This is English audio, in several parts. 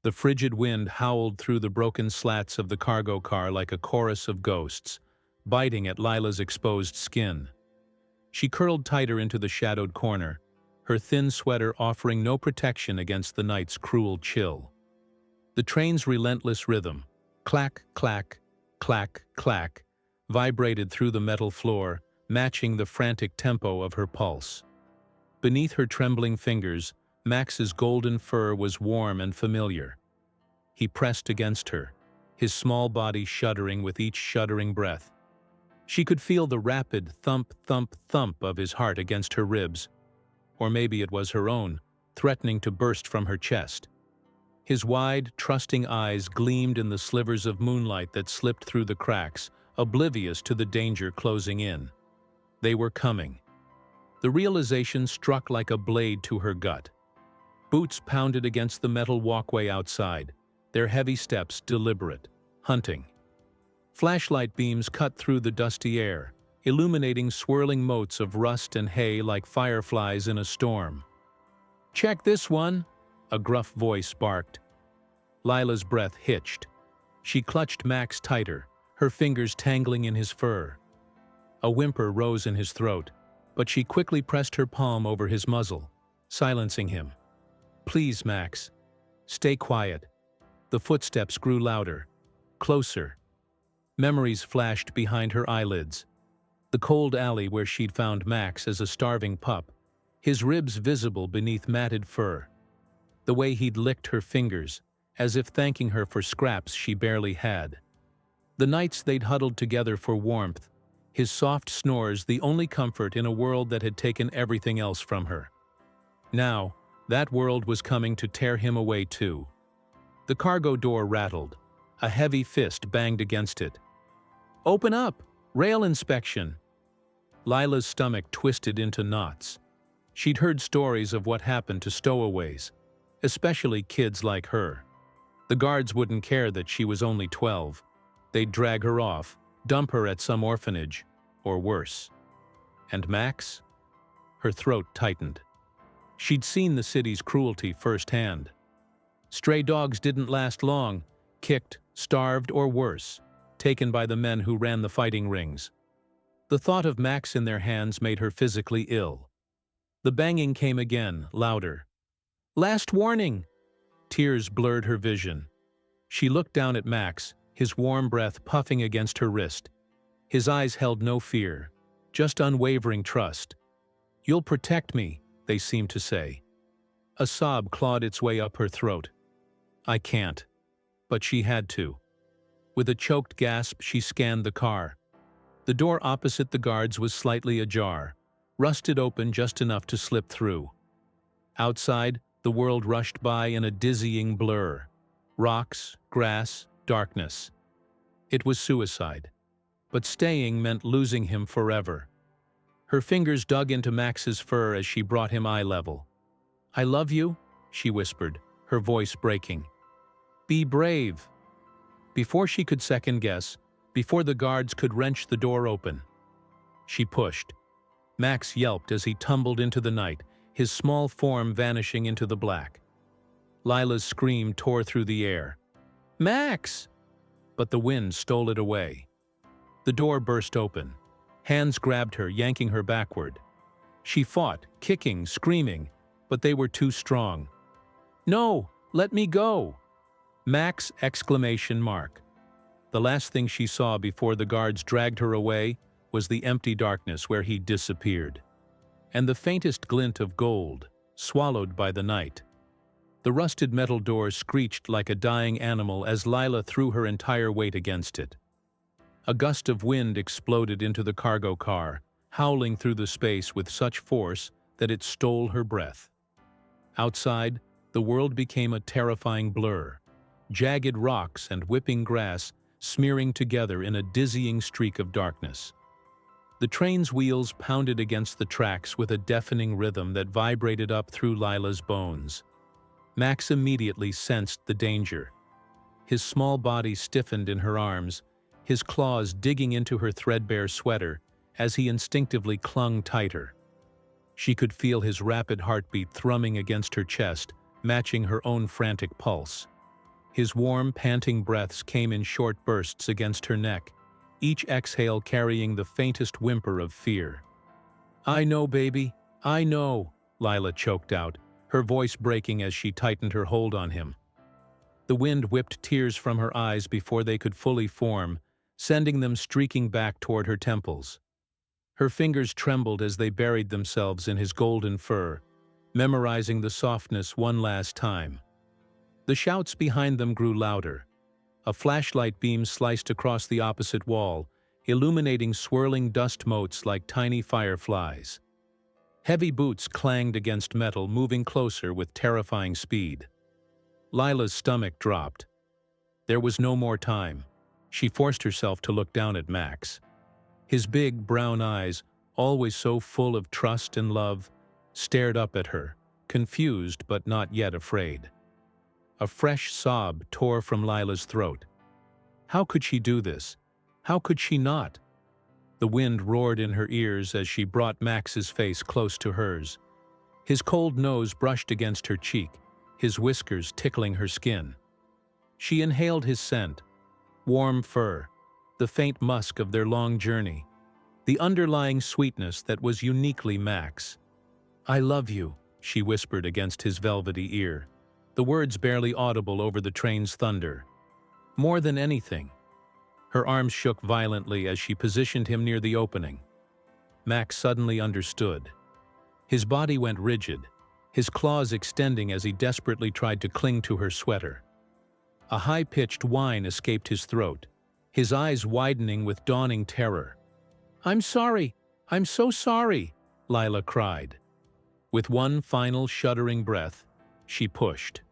The frigid wind howled through the broken slats of the cargo car like a chorus of ghosts, biting at Lila's exposed skin. She curled tighter into the shadowed corner, her thin sweater offering no protection against the night's cruel chill. The train's relentless rhythm, clack, clack, clack, clack, vibrated through the metal floor, matching the frantic tempo of her pulse. Beneath her trembling fingers, Max's golden fur was warm and familiar. He pressed against her, his small body shuddering with each shuddering breath. She could feel the rapid thump, thump, thump of his heart against her ribs, or maybe it was her own, threatening to burst from her chest. His wide, trusting eyes gleamed in the slivers of moonlight that slipped through the cracks, oblivious to the danger closing in. They were coming. The realization struck like a blade to her gut. Boots pounded against the metal walkway outside, their heavy steps deliberate, hunting. Flashlight beams cut through the dusty air, illuminating swirling motes of rust and hay like fireflies in a storm. "Check this one," a gruff voice barked. Lila's breath hitched. She clutched Max tighter, her fingers tangling in his fur. A whimper rose in his throat, but she quickly pressed her palm over his muzzle, silencing him. "Please, Max. Stay quiet." The footsteps grew louder, closer. Memories flashed behind her eyelids. The cold alley where she'd found Max as a starving pup, his ribs visible beneath matted fur. The way he'd licked her fingers, as if thanking her for scraps she barely had. The nights they'd huddled together for warmth, his soft snores the only comfort in a world that had taken everything else from her. Now, that world was coming to tear him away too. The cargo door rattled. A heavy fist banged against it. "Open up! Rail inspection!" Lila's stomach twisted into knots. She'd heard stories of what happened to stowaways, especially kids like her. The guards wouldn't care that she was only 12. They'd drag her off, dump her at some orphanage, or worse. And Max? Her throat tightened. She'd seen the city's cruelty firsthand. Stray dogs didn't last long, kicked, starved, or worse, taken by the men who ran the fighting rings. The thought of Max in their hands made her physically ill. The banging came again, louder. "Last warning!" Tears blurred her vision. She looked down at Max, his warm breath puffing against her wrist. His eyes held no fear, just unwavering trust. "You'll protect me," they seemed to say. A sob clawed its way up her throat. "I can't." But she had to. With a choked gasp, she scanned the car. The door opposite the guards was slightly ajar, rusted open just enough to slip through. Outside, the world rushed by in a dizzying blur. Rocks, grass, darkness. It was suicide. But staying meant losing him forever. Her fingers dug into Max's fur as she brought him eye level. "I love you," she whispered, her voice breaking. "Be brave." Before she could second guess, before the guards could wrench the door open, she pushed. Max yelped as he tumbled into the night, his small form vanishing into the black. Lila's scream tore through the air. "Max!" But the wind stole it away. The door burst open. Hands grabbed her, yanking her backward. She fought, kicking, screaming, but they were too strong. "No! Let me go!" Max! Exclamation mark. The last thing she saw before the guards dragged her away was the empty darkness where he disappeared. And the faintest glint of gold, swallowed by the night. The rusted metal door screeched like a dying animal as Lila threw her entire weight against it. A gust of wind exploded into the cargo car, howling through the space with such force that it stole her breath. Outside, the world became a terrifying blur. Jagged rocks and whipping grass smearing together in a dizzying streak of darkness. The train's wheels pounded against the tracks with a deafening rhythm that vibrated up through Lila's bones. Max immediately sensed the danger. His small body stiffened in her arms, his claws digging into her threadbare sweater as he instinctively clung tighter. She could feel his rapid heartbeat thrumming against her chest, matching her own frantic pulse. His warm, panting breaths came in short bursts against her neck, each exhale carrying the faintest whimper of fear. "I know, baby, I know," Lila choked out, her voice breaking as she tightened her hold on him. The wind whipped tears from her eyes before they could fully form, sending them streaking back toward her temples. Her fingers trembled as they buried themselves in his golden fur, memorizing the softness one last time. The shouts behind them grew louder. A flashlight beam sliced across the opposite wall, illuminating swirling dust motes like tiny fireflies. Heavy boots clanged against metal, moving closer with terrifying speed. Lila's stomach dropped. There was no more time. She forced herself to look down at Max. His big, brown eyes, always so full of trust and love, stared up at her, confused but not yet afraid. A fresh sob tore from Lila's throat. How could she do this? How could she not? The wind roared in her ears as she brought Max's face close to hers. His cold nose brushed against her cheek, his whiskers tickling her skin. She inhaled his scent, warm fur, the faint musk of their long journey, the underlying sweetness that was uniquely Max. "I love you," she whispered against his velvety ear, the words barely audible over the train's thunder. More than anything. Her arms shook violently as she positioned him near the opening. Max suddenly understood. His body went rigid, his claws extending as he desperately tried to cling to her sweater. A high-pitched whine escaped his throat, his eyes widening with dawning terror. "I'm sorry! I'm so sorry!" Lila cried. With one final shuddering breath, she pushed.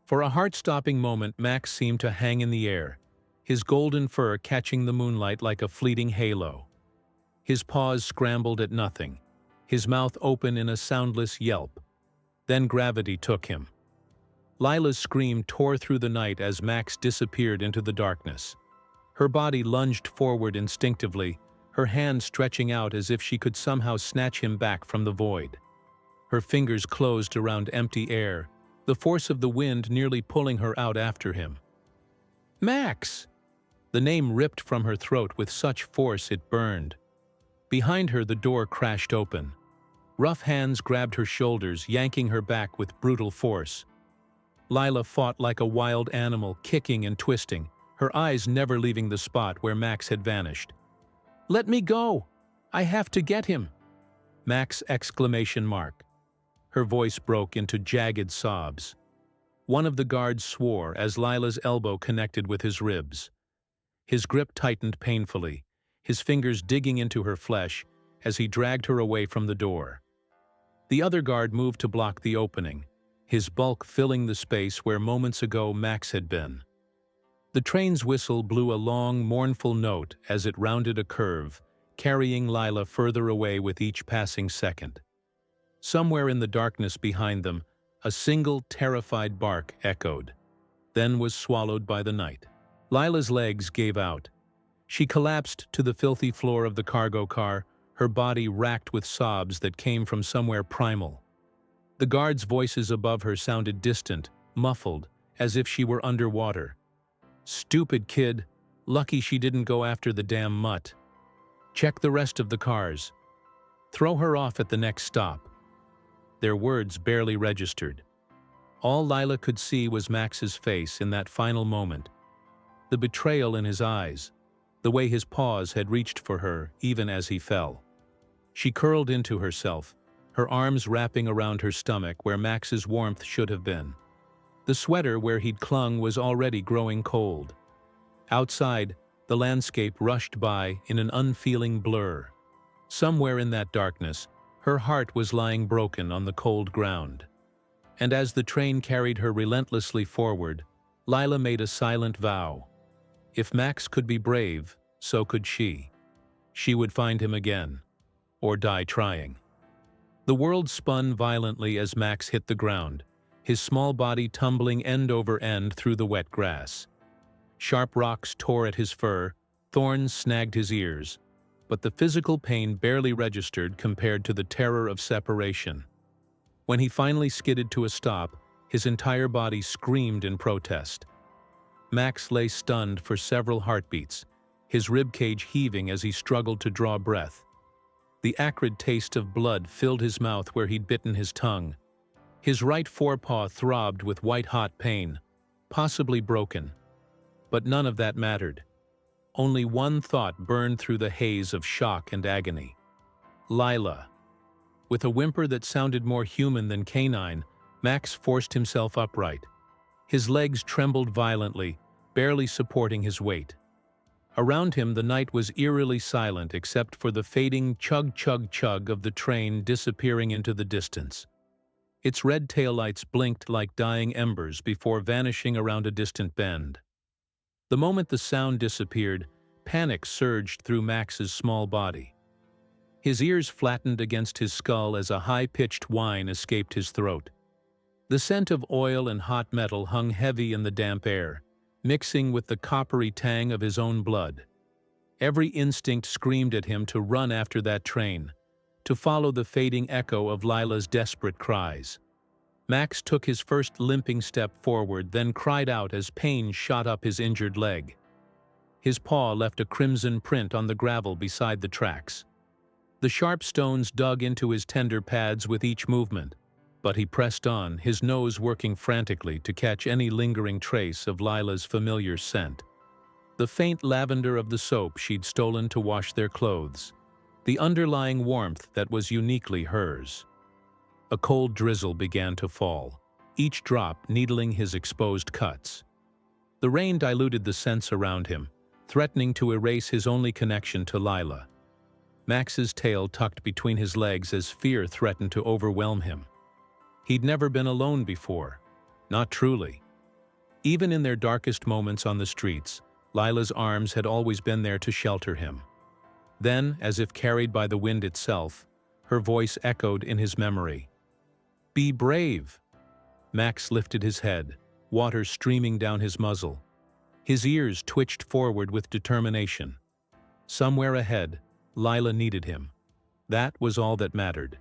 For a heart-stopping moment, Max seemed to hang in the air, his golden fur catching the moonlight like a fleeting halo. His paws scrambled at nothing, his mouth open in a soundless yelp. Then gravity took him. Lila's scream tore through the night as Max disappeared into the darkness. Her body lunged forward instinctively, her hand stretching out as if she could somehow snatch him back from the void. Her fingers closed around empty air, the force of the wind nearly pulling her out after him. "Max!" The name ripped from her throat with such force it burned. Behind her, the door crashed open. Rough hands grabbed her shoulders, yanking her back with brutal force. Lila fought like a wild animal, kicking and twisting, her eyes never leaving the spot where Max had vanished. "Let me go! I have to get him!" Max! Exclamation mark. Her voice broke into jagged sobs. One of the guards swore as Lila's elbow connected with his ribs. His grip tightened painfully, his fingers digging into her flesh as he dragged her away from the door. The other guard moved to block the opening, his bulk filling the space where moments ago Max had been. The train's whistle blew a long, mournful note as it rounded a curve, carrying Lila further away with each passing second. Somewhere in the darkness behind them, a single terrified bark echoed, then was swallowed by the night. Lila's legs gave out. She collapsed to the filthy floor of the cargo car, her body racked with sobs that came from somewhere primal. The guards' voices above her sounded distant, muffled, as if she were underwater. "Stupid kid, lucky she didn't go after the damn mutt. Check the rest of the cars. Throw her off at the next stop." Their words barely registered. All Lila could see was Max's face in that final moment. The betrayal in his eyes, the way his paws had reached for her even as he fell. She curled into herself, her arms wrapping around her stomach where Max's warmth should have been. The sweater where he'd clung was already growing cold. Outside, the landscape rushed by in an unfeeling blur. Somewhere in that darkness, her heart was lying broken on the cold ground. And as the train carried her relentlessly forward, Lila made a silent vow. If Max could be brave, so could she. She would find him again, or die trying. The world spun violently as Max hit the ground, his small body tumbling end over end through the wet grass. Sharp rocks tore at his fur, thorns snagged his ears, but the physical pain barely registered compared to the terror of separation. When he finally skidded to a stop, his entire body screamed in protest. Max lay stunned for several heartbeats, his ribcage heaving as he struggled to draw breath. The acrid taste of blood filled his mouth where he'd bitten his tongue. His right forepaw throbbed with white-hot pain, possibly broken. But none of that mattered. Only one thought burned through the haze of shock and agony. Lila. With a whimper that sounded more human than canine, Max forced himself upright. His legs trembled violently, barely supporting his weight. Around him the night was eerily silent except for the fading chug-chug-chug of the train disappearing into the distance. Its red taillights blinked like dying embers before vanishing around a distant bend. The moment the sound disappeared, panic surged through Max's small body. His ears flattened against his skull as a high-pitched whine escaped his throat. The scent of oil and hot metal hung heavy in the damp air, mixing with the coppery tang of his own blood. Every instinct screamed at him to run after that train, to follow the fading echo of Lila's desperate cries. Max took his first limping step forward, then cried out as pain shot up his injured leg. His paw left a crimson print on the gravel beside the tracks. The sharp stones dug into his tender pads with each movement, but he pressed on, his nose working frantically to catch any lingering trace of Lila's familiar scent. The faint lavender of the soap she'd stolen to wash their clothes. The underlying warmth that was uniquely hers. A cold drizzle began to fall, each drop needling his exposed cuts. The rain diluted the scents around him, threatening to erase his only connection to Lila. Max's tail tucked between his legs as fear threatened to overwhelm him. He'd never been alone before, not truly. Even in their darkest moments on the streets, Lila's arms had always been there to shelter him. Then, as if carried by the wind itself, her voice echoed in his memory. "Be brave!" Max lifted his head, water streaming down his muzzle. His ears twitched forward with determination. Somewhere ahead, Lila needed him. That was all that mattered.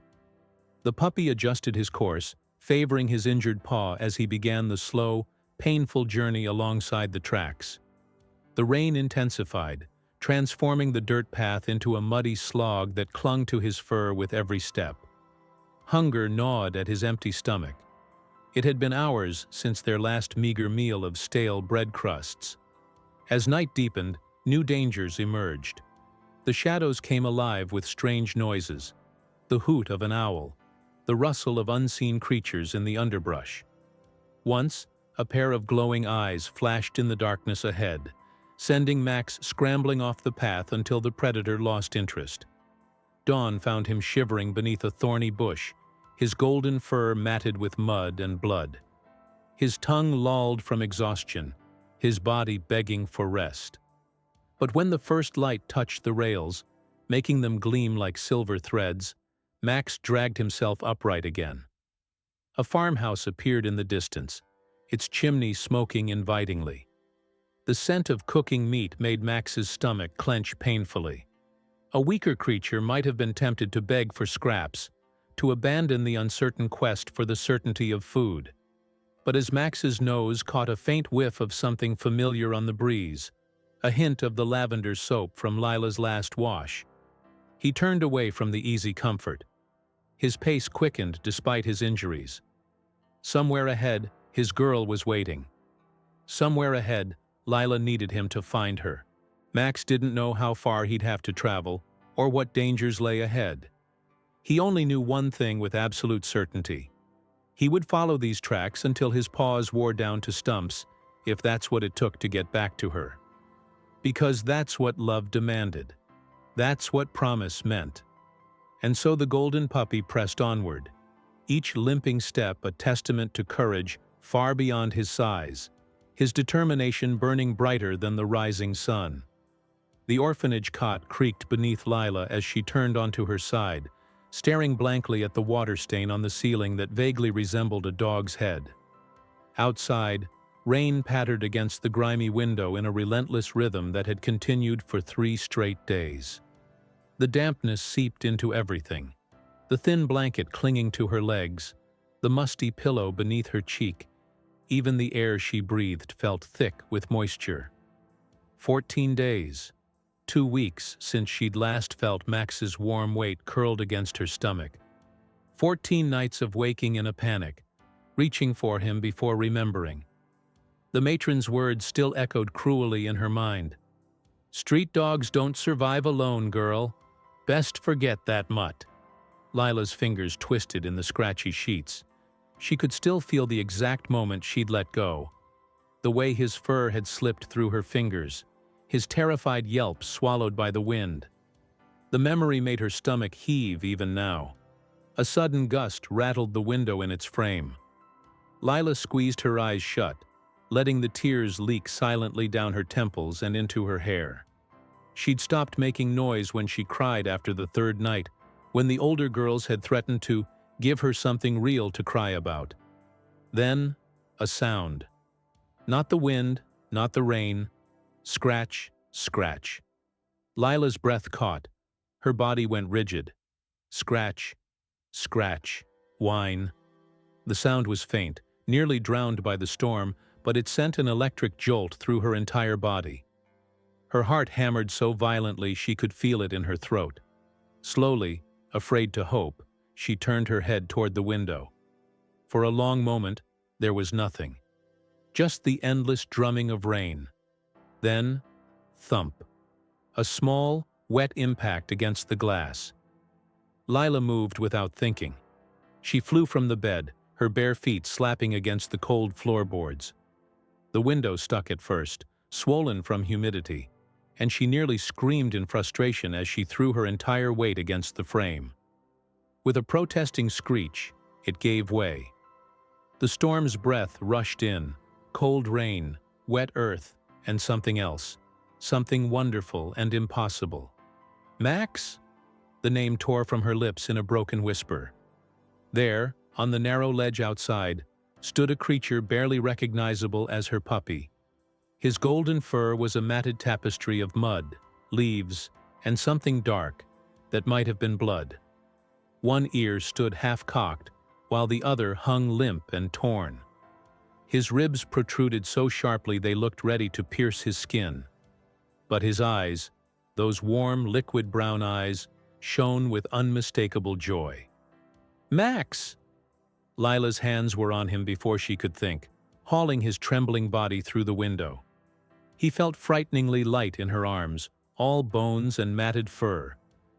The puppy adjusted his course, favoring his injured paw as he began the slow, painful journey alongside the tracks. The rain intensified, transforming the dirt path into a muddy slog that clung to his fur with every step. Hunger gnawed at his empty stomach. It had been hours since their last meager meal of stale bread crusts. As night deepened, new dangers emerged. The shadows came alive with strange noises, the hoot of an owl, the rustle of unseen creatures in the underbrush. Once, a pair of glowing eyes flashed in the darkness ahead, sending Max scrambling off the path until the predator lost interest. Dawn found him shivering beneath a thorny bush, his golden fur matted with mud and blood. His tongue lolled from exhaustion, his body begging for rest. But when the first light touched the rails, making them gleam like silver threads, Max dragged himself upright again. A farmhouse appeared in the distance, its chimney smoking invitingly. The scent of cooking meat made Max's stomach clench painfully. A weaker creature might have been tempted to beg for scraps, to abandon the uncertain quest for the certainty of food. But as Max's nose caught a faint whiff of something familiar on the breeze, a hint of the lavender soap from Lila's last wash, he turned away from the easy comfort. His pace quickened despite his injuries. Somewhere ahead, his girl was waiting. Somewhere ahead, Lila needed him to find her. Max didn't know how far he'd have to travel, or what dangers lay ahead. He only knew one thing with absolute certainty. He would follow these tracks until his paws wore down to stumps, if that's what it took to get back to her. Because that's what love demanded. That's what promise meant. And so the golden puppy pressed onward, each limping step a testament to courage far beyond his size, his determination burning brighter than the rising sun. The orphanage cot creaked beneath Lila as she turned onto her side, staring blankly at the water stain on the ceiling that vaguely resembled a dog's head. Outside, rain pattered against the grimy window in a relentless rhythm that had continued for 3 straight days. The dampness seeped into everything, the thin blanket clinging to her legs, the musty pillow beneath her cheek, Even the air she breathed felt thick with moisture. 14 days. 2 weeks since she'd last felt Max's warm weight curled against her stomach. 14 nights of waking in a panic, reaching for him before remembering. The matron's words still echoed cruelly in her mind. "Street dogs don't survive alone, girl. Best forget that mutt." Lila's fingers twisted in the scratchy sheets. She could still feel the exact moment she'd let go. The way his fur had slipped through her fingers, his terrified yelps swallowed by the wind. The memory made her stomach heave even now. A sudden gust rattled the window in its frame. Lila squeezed her eyes shut, letting the tears leak silently down her temples and into her hair. She'd stopped making noise when she cried after the third night, when the older girls had threatened to give her something real to cry about. Then, a sound. Not the wind, not the rain. Scratch, scratch. Lila's breath caught. Her body went rigid. Scratch, scratch, whine. The sound was faint, nearly drowned by the storm, but it sent an electric jolt through her entire body. Her heart hammered so violently she could feel it in her throat. Slowly, afraid to hope, she turned her head toward the window. For a long moment, there was nothing. Just the endless drumming of rain. Then, thump. A small, wet impact against the glass. Lila moved without thinking. She flew from the bed, her bare feet slapping against the cold floorboards. The window stuck at first, swollen from humidity, and she nearly screamed in frustration as she threw her entire weight against the frame. With a protesting screech, it gave way. The storm's breath rushed in, cold rain, wet earth, and something else, something wonderful and impossible. "Max?" The name tore from her lips in a broken whisper. There, on the narrow ledge outside, stood a creature barely recognizable as her puppy. His golden fur was a matted tapestry of mud, leaves, and something dark that might have been blood. One ear stood half-cocked, while the other hung limp and torn. His ribs protruded so sharply they looked ready to pierce his skin. But his eyes, those warm, liquid brown eyes, shone with unmistakable joy. "Max!" Lila's hands were on him before she could think, hauling his trembling body through the window. He felt frighteningly light in her arms, all bones and matted fur,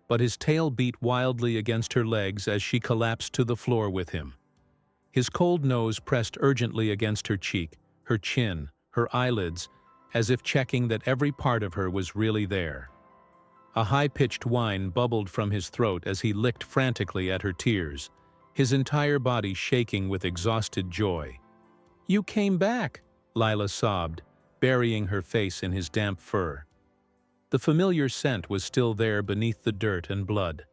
but his tail beat wildly against her legs as she collapsed to the floor with him. His cold nose pressed urgently against her cheek, her chin, her eyelids, as if checking that every part of her was really there. A high-pitched whine bubbled from his throat as he licked frantically at her tears, his entire body shaking with exhausted joy. "You came back," Lila sobbed, burying her face in his damp fur. The familiar scent was still there beneath the dirt and blood,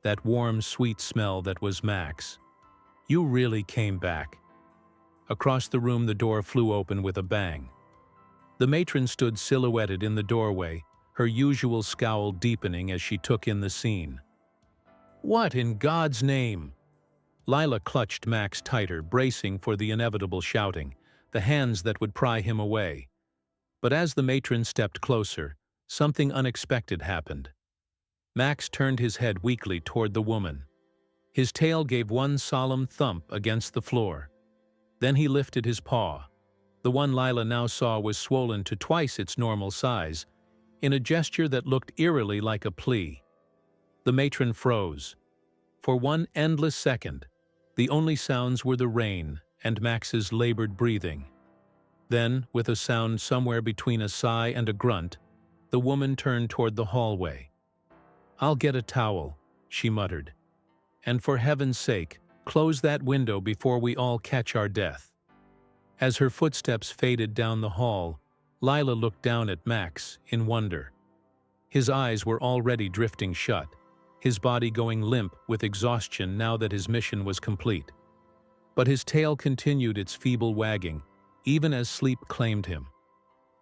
that warm, sweet smell that was Max. "You really came back." Across the room the door flew open with a bang. The matron stood silhouetted in the doorway, her usual scowl deepening as she took in the scene. "What in God's name?" Lila clutched Max tighter, bracing for the inevitable shouting, the hands that would pry him away. But as the matron stepped closer, something unexpected happened. Max turned his head weakly toward the woman. His tail gave one solemn thump against the floor. Then he lifted his paw. The one Lila now saw was swollen to twice its normal size, in a gesture that looked eerily like a plea. The matron froze. For one endless second, the only sounds were the rain and Max's labored breathing. Then, with a sound somewhere between a sigh and a grunt, the woman turned toward the hallway. "I'll get a towel," she muttered. "And for heaven's sake, close that window before we all catch our death." As her footsteps faded down the hall, Lila looked down at Max in wonder. His eyes were already drifting shut, his body going limp with exhaustion now that his mission was complete. But his tail continued its feeble wagging, even as sleep claimed him.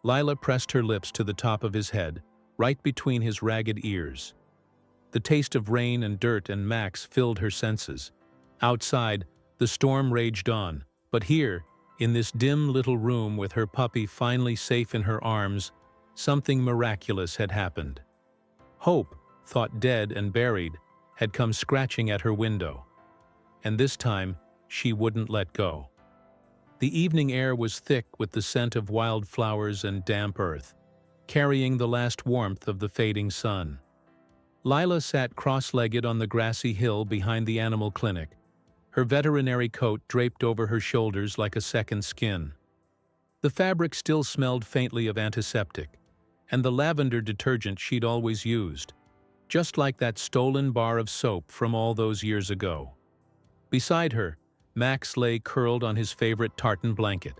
Lila pressed her lips to the top of his head, right between his ragged ears. The taste of rain and dirt and Max filled her senses. Outside, the storm raged on, but here, In this dim little room with her puppy finally safe in her arms, something miraculous had happened. Hope, thought dead and buried, had come scratching at her window. And this time, she wouldn't let go. The evening air was thick with the scent of wildflowers and damp earth, carrying the last warmth of the fading sun. Lila sat cross-legged on the grassy hill behind the animal clinic, her veterinary coat draped over her shoulders like a second skin. The fabric still smelled faintly of antiseptic, and the lavender detergent she'd always used, just like that stolen bar of soap from all those years ago. Beside her, Max lay curled on his favorite tartan blanket,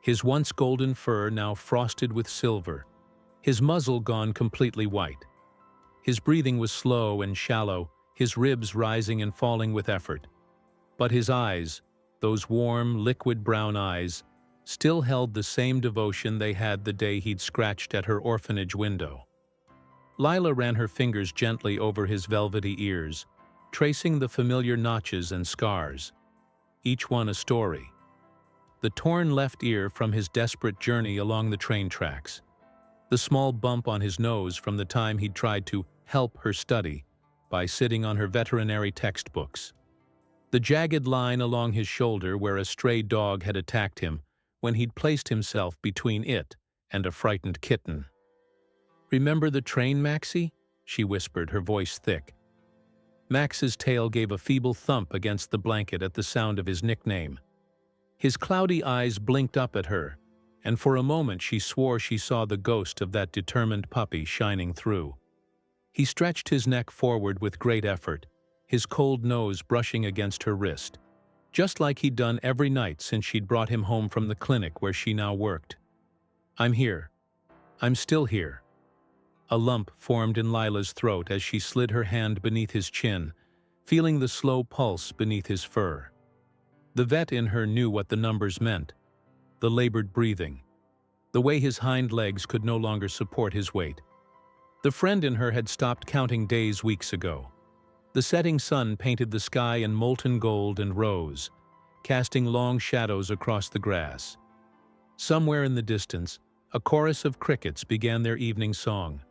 his once golden fur now frosted with silver, his muzzle gone completely white. His breathing was slow and shallow, his ribs rising and falling with effort. But his eyes, those warm, liquid brown eyes, still held the same devotion they had the day he'd scratched at her orphanage window. Lila ran her fingers gently over his velvety ears, tracing the familiar notches and scars, each one a story. The torn left ear from his desperate journey along the train tracks, the small bump on his nose from the time he'd tried to help her study by sitting on her veterinary textbooks, the jagged line along his shoulder where a stray dog had attacked him when he'd placed himself between it and a frightened kitten. "Remember the train, Maxie?" she whispered, her voice thick. Max's tail gave a feeble thump against the blanket at the sound of his nickname. His cloudy eyes blinked up at her, and for a moment she swore she saw the ghost of that determined puppy shining through. He stretched his neck forward with great effort, his cold nose brushing against her wrist, just like he'd done every night since she'd brought him home from the clinic where she now worked. "I'm here. I'm still here." A lump formed in Lila's throat as she slid her hand beneath his chin, feeling the slow pulse beneath his fur. The vet in her knew what the numbers meant, the labored breathing, the way his hind legs could no longer support his weight. The friend in her had stopped counting days weeks ago. The setting sun painted the sky in molten gold and rose, casting long shadows across the grass. Somewhere in the distance, a chorus of crickets began their evening song.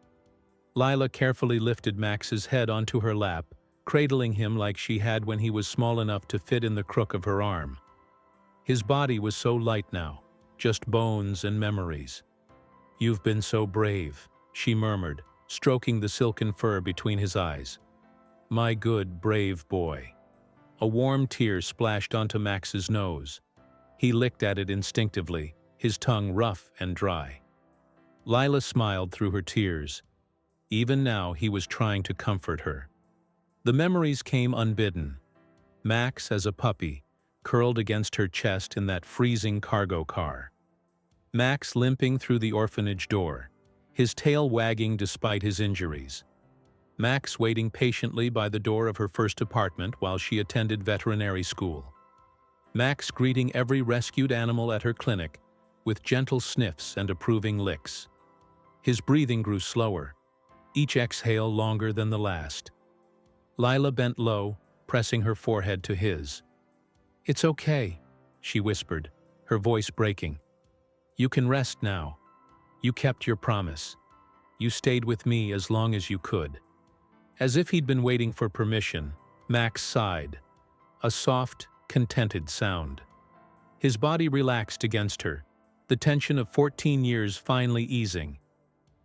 Lila carefully lifted Max's head onto her lap, cradling him like she had when he was small enough to fit in the crook of her arm. His body was so light now, just bones and memories. "You've been so brave," she murmured, stroking the silken fur between his eyes. "My good, brave boy." A warm tear splashed onto Max's nose. He licked at it instinctively, his tongue rough and dry. Lila smiled through her tears. Even now he was trying to comfort her. The memories came unbidden. Max as a puppy, curled against her chest in that freezing cargo car. Max limping through the orphanage door, his tail wagging despite his injuries. Max waiting patiently by the door of her first apartment while she attended veterinary school. Max greeting every rescued animal at her clinic with gentle sniffs and approving licks. His breathing grew slower, each exhale longer than the last. Lila bent low, pressing her forehead to his. "It's okay," she whispered, her voice breaking. "You can rest now. You kept your promise. You stayed with me as long as you could." As if he'd been waiting for permission, Max sighed, a soft, contented sound. His body relaxed against her, the tension of 14 years finally easing.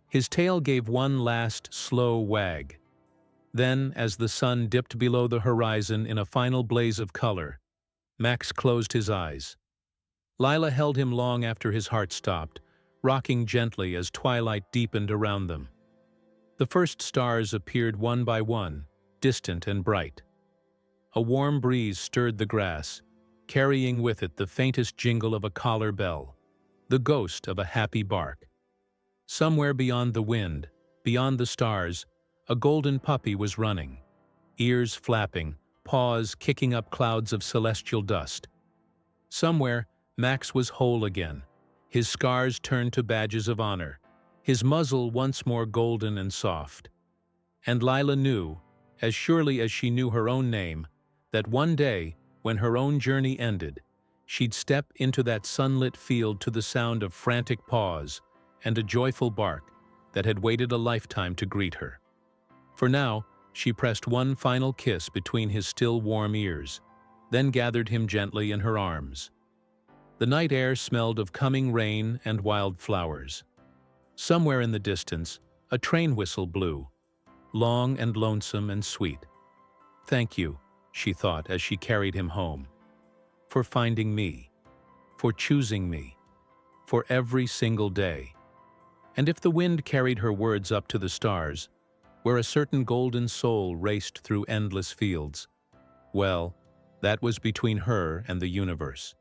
His tail gave one last, slow wag. Then, as the sun dipped below the horizon in a final blaze of color, Max closed his eyes. Lila held him long after his heart stopped, rocking gently as twilight deepened around them. The first stars appeared one by one, distant and bright. A warm breeze stirred the grass, carrying with it the faintest jingle of a collar bell, the ghost of a happy bark. Somewhere beyond the wind, beyond the stars, a golden puppy was running, ears flapping, paws kicking up clouds of celestial dust. Somewhere, Max was whole again, his scars turned to badges of honor, his muzzle once more golden and soft. And Lila knew, as surely as she knew her own name, that one day, when her own journey ended, She'd step into that sunlit field to the sound of frantic paws and a joyful bark that had waited a lifetime to greet her. For now, she pressed one final kiss between his still warm ears, then gathered him gently in her arms. The night air smelled of coming rain and wild flowers. Somewhere in the distance, a train whistle blew, long and lonesome and sweet. "Thank you," she thought as she carried him home, "for finding me, for choosing me, for every single day." And if the wind carried her words up to the stars, where a certain golden soul raced through endless fields, well, that was between her and the universe.